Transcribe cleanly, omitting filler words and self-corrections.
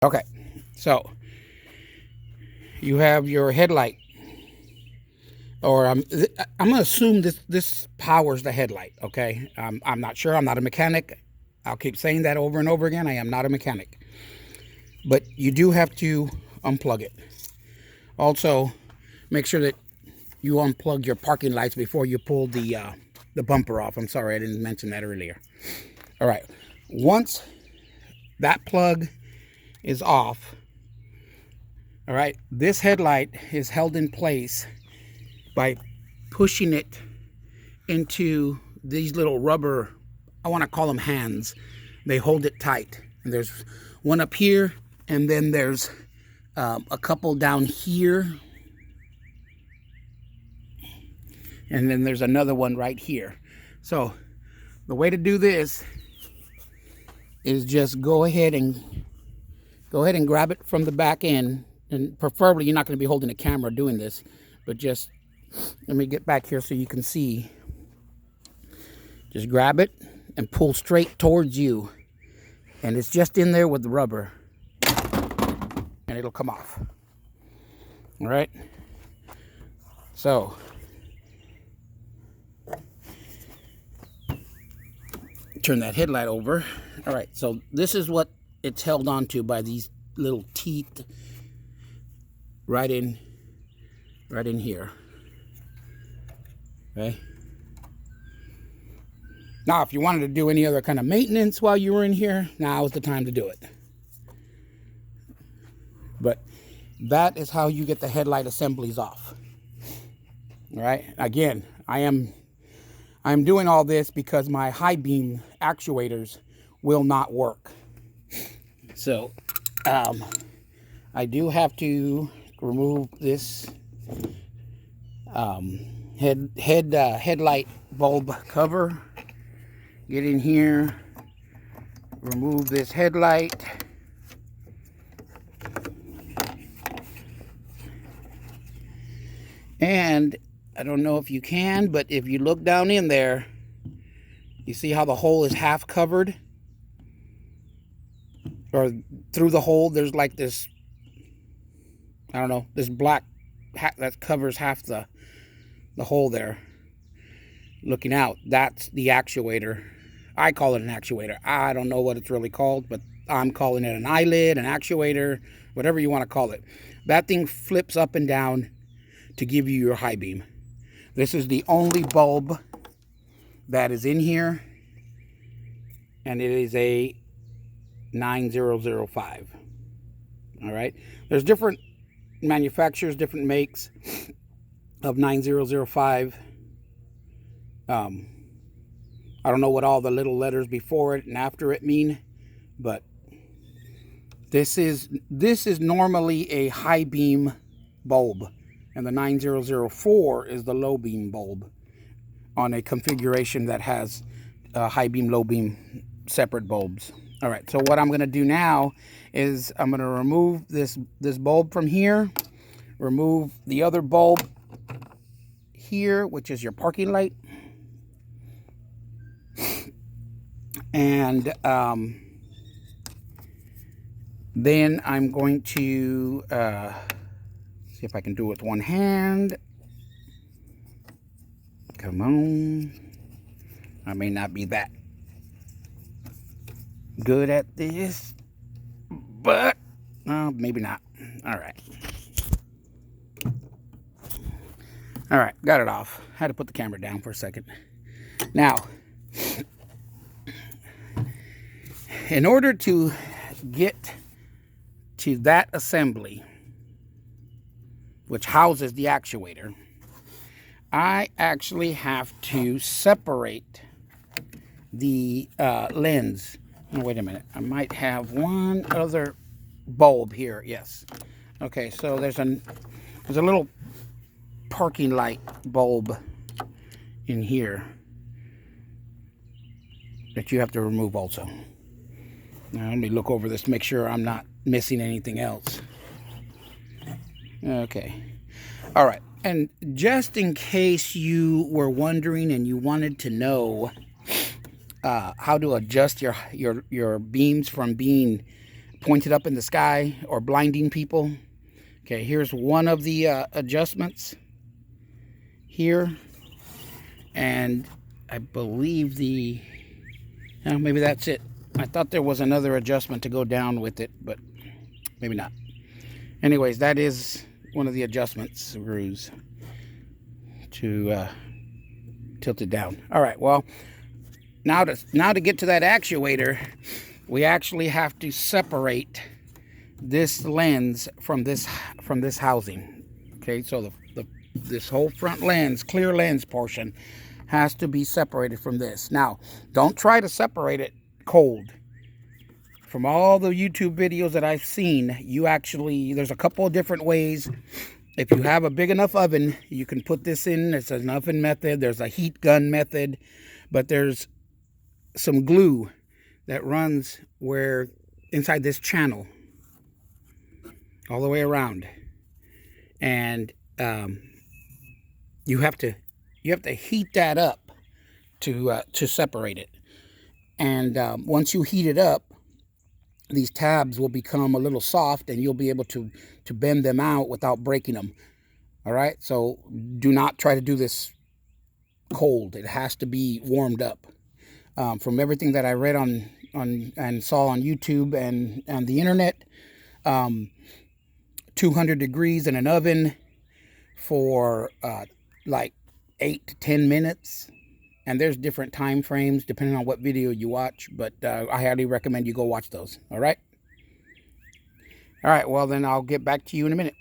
Okay, so you have your headlight, or I'm gonna assume this powers the headlight. Okay, I'm not sure. I'm not a mechanic. I'll keep saying that over and over again. I am not a mechanic, but you do have to unplug it. Also, make sure that you unplug your parking lights before you pull the bumper off. I'm sorry, I didn't mention that earlier. All right, once that plug is off, all right, this headlight is held in place by pushing it into these little rubber, I want to call them hands. They hold it tight. And there's one up here, and then there's a couple down here, and then there's another one right here. So the way to do this is just go ahead and grab it from the back end, and preferably you're not going to be holding a camera doing this, but just let me get back here so you can see. Just grab it and pull straight towards you, and it's just in there with the rubber, and it'll come off. All right, so turn that headlight over. All right, so this is what it's held onto by these little teeth right in here. Okay, now if you wanted to do any other kind of maintenance while you were in here, now is the time to do it. But that is how you get the headlight assemblies off. All right, again, I'm doing all this because my high beam actuators will not work. So I do have to remove this headlight bulb cover. Get in here, remove this headlight. And I don't know if you can, but if you look down in there, you see how the hole is half covered? Or through the hole, there's like this, I don't know, this black that covers half the hole there. Looking out, that's the actuator. I call it an actuator. I don't know what it's really called, but I'm calling it an eyelid, an actuator, whatever you want to call it. That thing flips up and down to give you your high beam. This is the only bulb that is in here, and it is a 9005. All right, there's different manufacturers, different makes of 9005. I don't know what all the little letters before it and after it mean, but this is normally a high beam bulb, and the 9004 is the low beam bulb on a configuration that has high beam, low beam separate bulbs. All right, so what I'm going to do now is I'm going to remove this bulb from here, remove the other bulb here, which is your parking light, and then I'm going to see if I can do it with one hand. Come on. I may not be that good at this, but maybe not. All right. All right, got it off. Had to put the camera down for a second. Now, in order to get to that assembly, which houses the actuator, I actually have to separate the lens. Oh, wait a minute. I might have one other bulb here. Yes. Okay, so there's a little parking light bulb in here that you have to remove also. Now, let me look over this to make sure I'm not missing anything else. Okay. All right. And just in case you were wondering and you wanted to know how to adjust your beams from being pointed up in the sky or blinding people. Okay, here's one of the adjustments here. And I believe maybe that's it. I thought there was another adjustment to go down with it, but maybe not. Anyways, that is one of the adjustments screws to tilt it down. All right, well, now to get to that actuator, we actually have to separate this lens from this housing. Okay, so this whole front lens, clear lens portion, has to be separated from this. Now, don't try to separate it cold. From all the YouTube videos that I've seen, there's a couple of different ways. If you have a big enough oven, you can put this in. It's an oven method. There's a heat gun method. But there's some glue that runs inside this channel all the way around. And you have to heat that up to separate it. And once you heat it up, these tabs will become a little soft, and you'll be able to bend them out without breaking them. All right, so do not try to do this cold. It has to be warmed up. From everything that I read on and saw on YouTube and on the internet, 200 degrees in an oven for like 8 to 10 minutes. And there's different time frames depending on what video you watch, but I highly recommend you go watch those. All right. Well, then I'll get back to you in a minute.